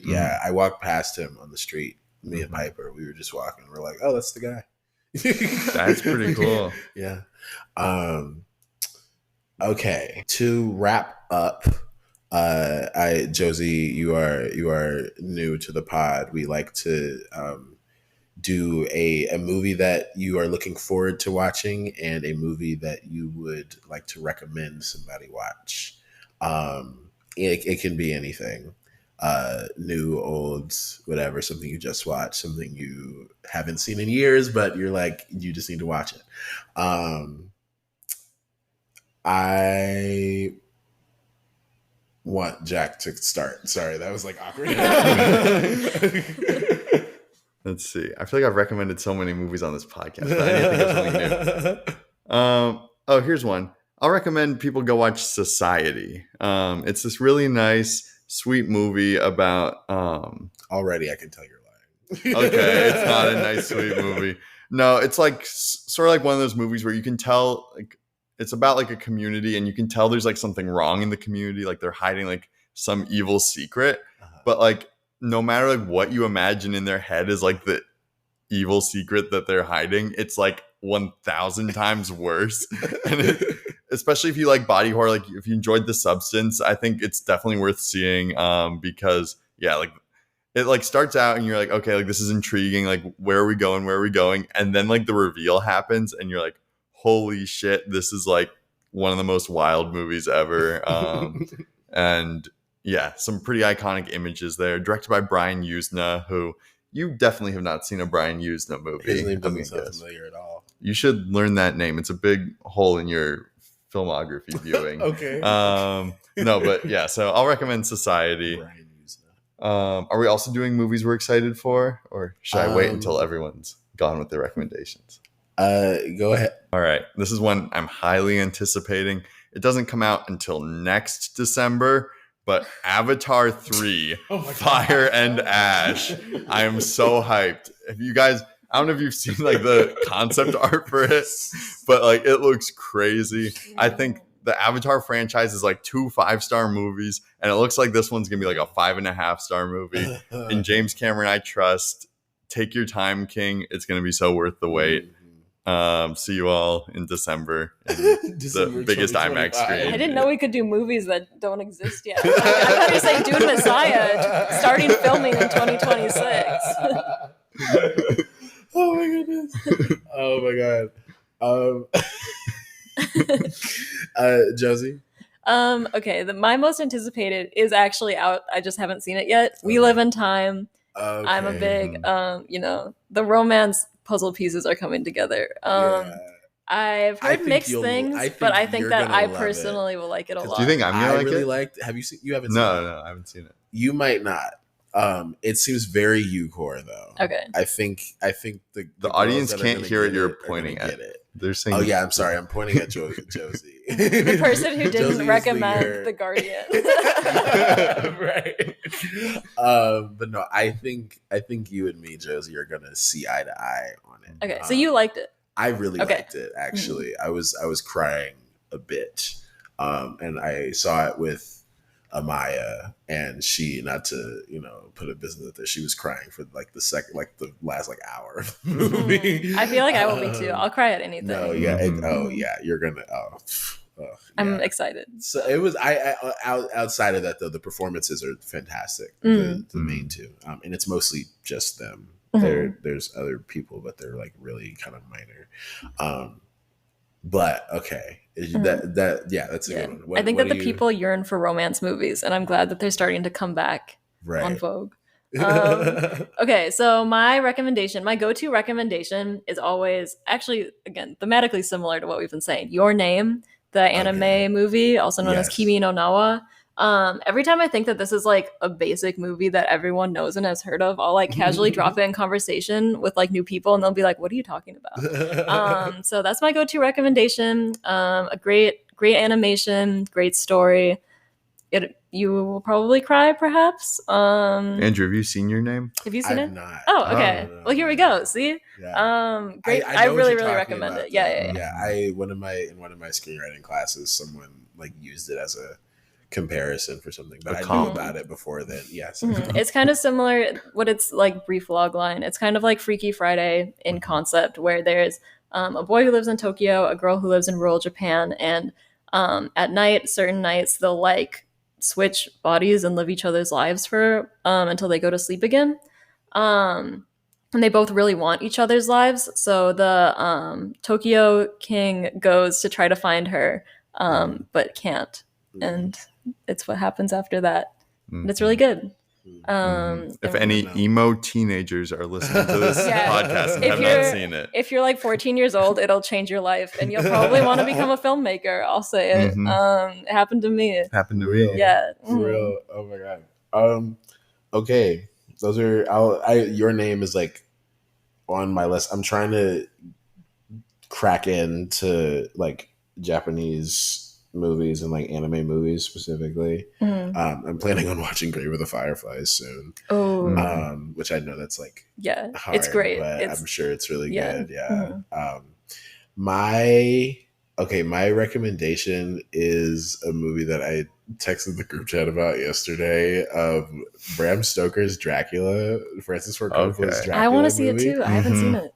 Yeah, I walked past him on the street. Me and Piper, we were just walking. We're like, oh, that's the guy.
That's pretty cool.
Yeah. Okay. To wrap up, Josie, you are new to the pod. We like to do a movie that you are looking forward to watching and a movie that you would like to recommend somebody watch. It can be anything. New, old, whatever, something you just watched, something you haven't seen in years, but you're like, you just need to watch it. I want Jack to start. Sorry, that was like awkward.
Let's see. I feel like I've recommended so many movies on this podcast, but I didn't think of something new. Here's one. I'll recommend people go watch Society. It's this really nice, sweet movie about
already I can tell you're lying.
Okay, it's not a nice, sweet movie. No, it's like sort of like one of those movies where you can tell, like, it's about like a community, and you can tell there's like something wrong in the community, like they're hiding like some evil secret, but like no matter like what you imagine in their head is like the evil secret that they're hiding, it's like 1,000 times worse. And especially if you like body horror, like if you enjoyed The Substance, I think it's definitely worth seeing, because yeah, like it like starts out and you're like, okay, like this is intriguing, like where are we going, and then like the reveal happens and you're like, holy shit, this is like one of the most wild movies ever. And yeah, some pretty iconic images there, directed by Brian Yuzna, who you definitely have not seen a Brian Yuzna movie.
His name doesn't sound familiar at all.
You should learn that name. It's a big hole in your filmography viewing.
Okay.
No, but yeah, so I'll recommend Society.
Brian Yuzna.
Are we also doing movies we're excited for, or should I wait until everyone's gone with their recommendations?
Go ahead.
All right. This is one I'm highly anticipating. It doesn't come out until next December, but Avatar 3, Fire and Ash. I am so hyped. If you guys, I don't know if you've seen like the concept art for it, but like it looks crazy. I think the Avatar franchise is like 2 5-star movies, and it looks like this one's gonna be like a 5.5-star movie. And James Cameron, I trust. Take your time, King. It's gonna be so worth the wait. See you all in December in the biggest IMAX screen.
I didn't know we could do movies that don't exist yet. I thought you were saying Dune Messiah starting filming in 2026.
Oh my goodness. Oh my god. Josie?
Okay, my most anticipated is actually out. I just haven't seen it yet. We Live in Time. Okay. I'm a big, the romance puzzle pieces are coming together. I've heard mixed things, but I think that I personally will like it a lot.
Do you think I'm gonna like
really
it?
Liked. Have you seen? You haven't seen it?
No, I haven't seen it.
You might not. It seems very U-core though.
Okay.
I think the
audience can't hear it. You're pointing at
it.
They're saying,
"Oh yeah, I'm sorry. I'm pointing at Josie."
The person who didn't recommend The Guardian.
Right. But no, I think you and me, Josie, are gonna see eye to eye on it.
Okay, so you liked it.
I really liked it. Actually, I was crying a bit, and I saw it with Amaya, and she, not to put a business there, she was crying for like the last hour of the movie.
I feel like I will be too. I'll cry at anything.
No, yeah, you're gonna. Yeah.
I'm excited.
So it was. Outside of that though, the performances are fantastic. The main two, and it's mostly just them. There's other people, but they're like really kind of minor. But okay, that's a good one.
I think that the people yearn for romance movies, and I'm glad that they're starting to come back on Vogue. Okay, so my go-to recommendation is always actually, again, thematically similar to what we've been saying. Your Name, the anime movie, also known as Kimi no Nawa. Every time I think that this is like a basic movie that everyone knows and has heard of, I'll like casually drop it in conversation with like new people, and they'll be like, "What are you talking about?" So that's my go-to recommendation. A great animation, great story. You will probably cry, perhaps.
Andrew, have you seen Your Name?
Have you seen
I've
it?
not.
Oh, okay.
No,
Well, here we go. See,
Yeah.
great. I really recommend it. Yeah.
In one of my screenwriting classes, someone like used it as a comparison for something, but I knew about it before then. Yes,
It's kind of similar. What it's like, brief log line. It's kind of like Freaky Friday in concept, where there's a boy who lives in Tokyo, a girl who lives in rural Japan, and at night, certain nights, they'll like switch bodies and live each other's lives for until they go to sleep again. And they both really want each other's lives. So the Tokyo king goes to try to find her, but can't. And it's what happens after that. And it's really good.
If any emo teenagers are listening to this podcast and have not seen it,
if you're like 14 years old, it'll change your life, and you'll probably want to become a filmmaker. I'll say it. It happened to me. Yeah.
For real. Oh my god. Okay. Those are. Your Name is like on my list. I'm trying to crack into like Japanese movies and like anime movies specifically. I'm planning on watching Grave of the Fireflies soon. Which I know that's like hard,
it's great.
But I'm sure it's really good. Yeah. My recommendation is a movie that I texted the group chat about yesterday. Bram Stoker's Dracula, Francis Ford Coppola's Dracula.
I want to see it too. I haven't seen it.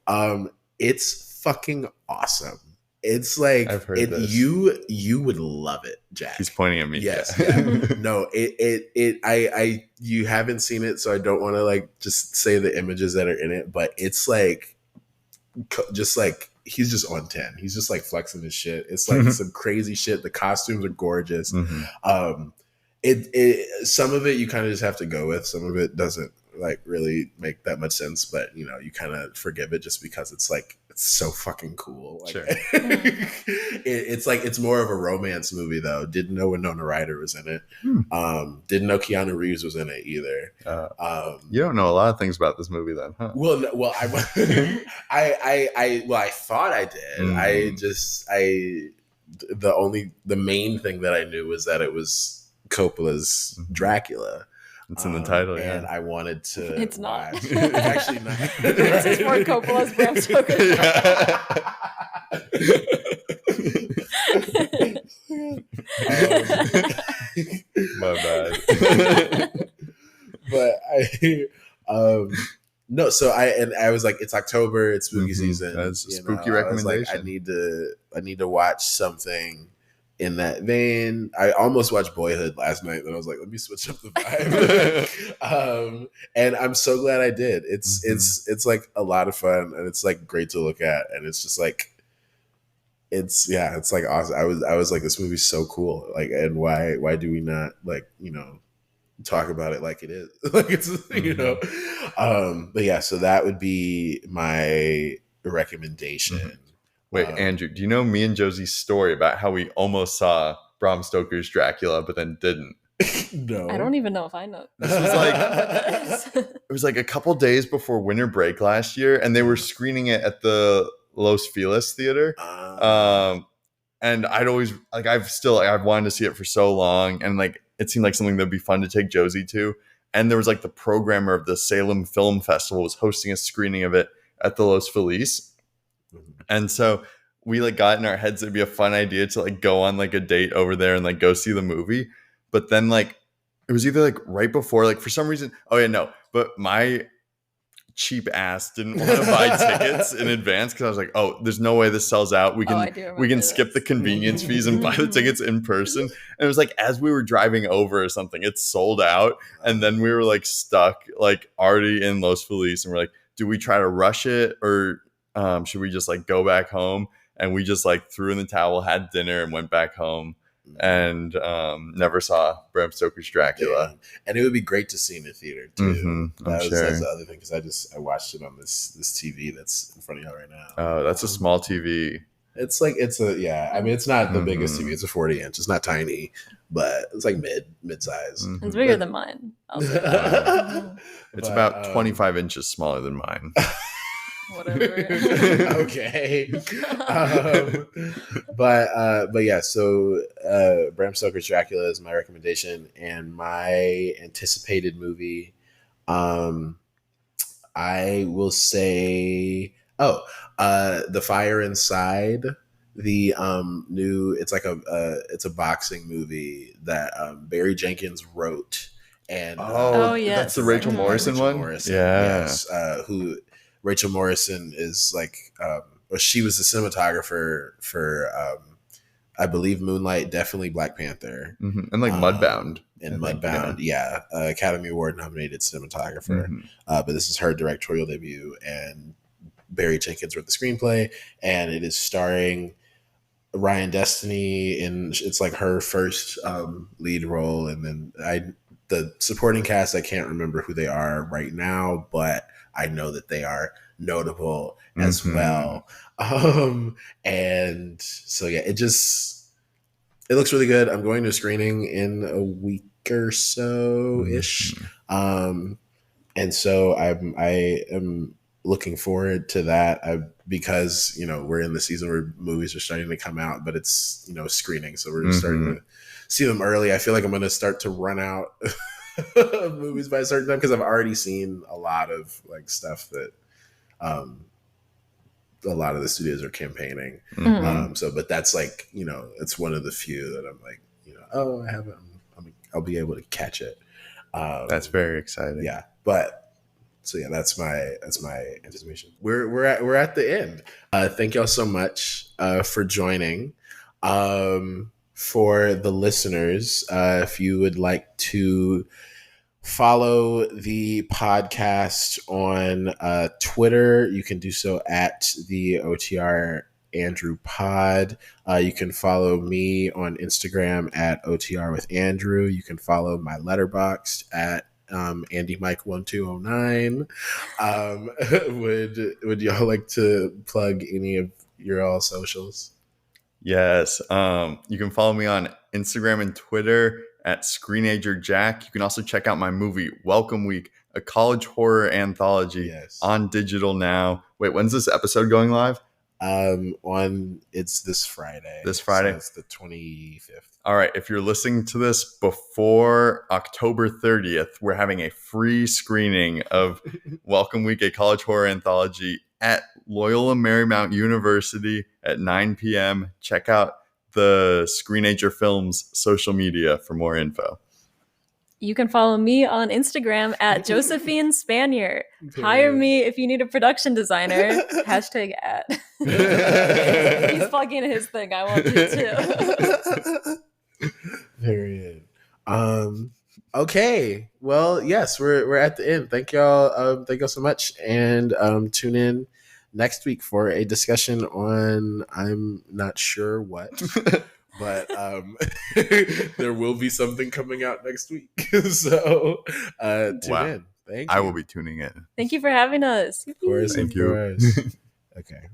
It's fucking awesome. It's like
I've heard this.
You would love it, Jack.
He's pointing at me.
Yes. Yeah. No, you haven't seen it, so I don't want to like just say the images that are in it, but it's like just like he's just on 10. He's just like flexing his shit. It's like some crazy shit. The costumes are gorgeous. Some of it you kind of just have to go with. Some of it doesn't like really make that much sense, but you know, you kind of forgive it just because it's like it's so fucking cool. Like,
sure.
It's like it's more of a romance movie though. Didn't know Winona Ryder was in it. Didn't know Keanu Reeves was in it either.
You don't know a lot of things about this movie then, huh?
Well, I thought I did. The main thing that I knew was that it was Coppola's Dracula.
It's in the title,
and I wanted to.
It's not.
It's actually not.
This is Ford Coppola's Bram Stoker.
My bad.
But no. So I was like, it's October. It's spooky season.
That's a spooky recommendation.
I need to watch something in that vein. I almost watched Boyhood last night, then I was like, let me switch up the vibe. And I'm so glad I did. It's like a lot of fun, and it's like great to look at, and it's just like it's like awesome. I was like, this movie's so cool. Like, and why do we not like, you know, talk about it like it is? Like it's you know. But yeah, so that would be my recommendation.
Wait, Andrew, do you know me and Josie's story about how we almost saw Bram Stoker's Dracula, but then didn't?
No.
I don't even know if I know.
This was like it was like a couple days before winter break last year, and they were screening it at the Los Feliz Theater. And I'd always like I've wanted to see it for so long, and like it seemed like something that'd be fun to take Josie to. And there was like the programmer of the Salem Film Festival was hosting a screening of it at the Los Feliz. And so we like got in our heads it'd be a fun idea to like go on like a date over there and like go see the movie. But then like it was either like right before, like for some reason, but my cheap ass didn't want to buy tickets in advance because I was like, oh, there's no way this sells out. We can skip the convenience fees and buy the tickets in person. And it was like as we were driving over or something, it sold out. And then we were like stuck like already in Los Feliz, and we're like, do we try to rush it or should we just like go back home? And we just like threw in the towel, had dinner, and went back home. and never saw Bram Stoker's Dracula.
Damn. And it would be great to see in the theater too.
That's
the other thing, because I watched it on this TV that's in front of y'all right now.
Oh, that's a small TV.
It's I mean, it's not the biggest TV. It's a 40-inch. It's not tiny, but it's like mid-size.
It's bigger than mine.
It's about 25 inches smaller than mine.
Whatever.
Okay. But yeah, so Bram Stoker's Dracula is my recommendation, and my anticipated movie, I will say, The Fire Inside, the new, it's like it's a boxing movie that Barry Jenkins wrote, and
yes,
that's the Rachel Morrison one.
Yes, who Rachel Morrison is like, she was the cinematographer for I believe Moonlight, definitely Black Panther,
and like Mudbound.
And Mudbound, Academy Award nominated cinematographer. But this is her directorial debut, and Barry Jenkins wrote the screenplay, and it is starring Ryan Destiny, and it's like her first lead role. And then the supporting cast, I can't remember who they are right now, but I know that they are notable as well. And so yeah, it looks really good. I'm going to a screening in a week or so ish. And so I am looking forward to that, because we're in the season where movies are starting to come out, but it's screening, so we're starting to see them early. I feel like I'm going to start to run out of movies by a certain time, because I've already seen a lot of like stuff that a lot of the studios are campaigning. But that's like, it's one of the few that I'm like, I haven't. I'll be able to catch it.
That's very exciting.
Yeah, but so yeah, that's my anticipation. We're at the end. Thank y'all so much for joining. For the listeners, if you would like to follow the podcast on Twitter, you can do so at the OTR Andrew Pod. You can follow me on Instagram at OTR with Andrew. You can follow my Letterboxd at AndyMike1209. Would y'all like to plug any of your all socials?
Yes. You can follow me on Instagram and Twitter at ScreenagerJack. You can also check out my movie Welcome Week, a college horror anthology, on digital now. Wait, when's this episode going live?
It's this Friday.
So it's
the 25th.
All right. If you're listening to this before October 30th, we're having a free screening of Welcome Week, a college horror anthology at Loyola Marymount University at 9 p.m. Check out the Screenager Films social media for more info.
You can follow me on Instagram at Josephine Spanier. Hire me if you need a production designer. #ad. He's plugging his thing. I want you to.
Period. Okay. Well, yes, we're at the end. Thank y'all. Thank y'all so much, and tune in next week for a discussion on I'm not sure what. But there will be something coming out next week. So tune in. Thank you.
I will be tuning in.
Thank you for having us.
Of course. Thank you.
Okay.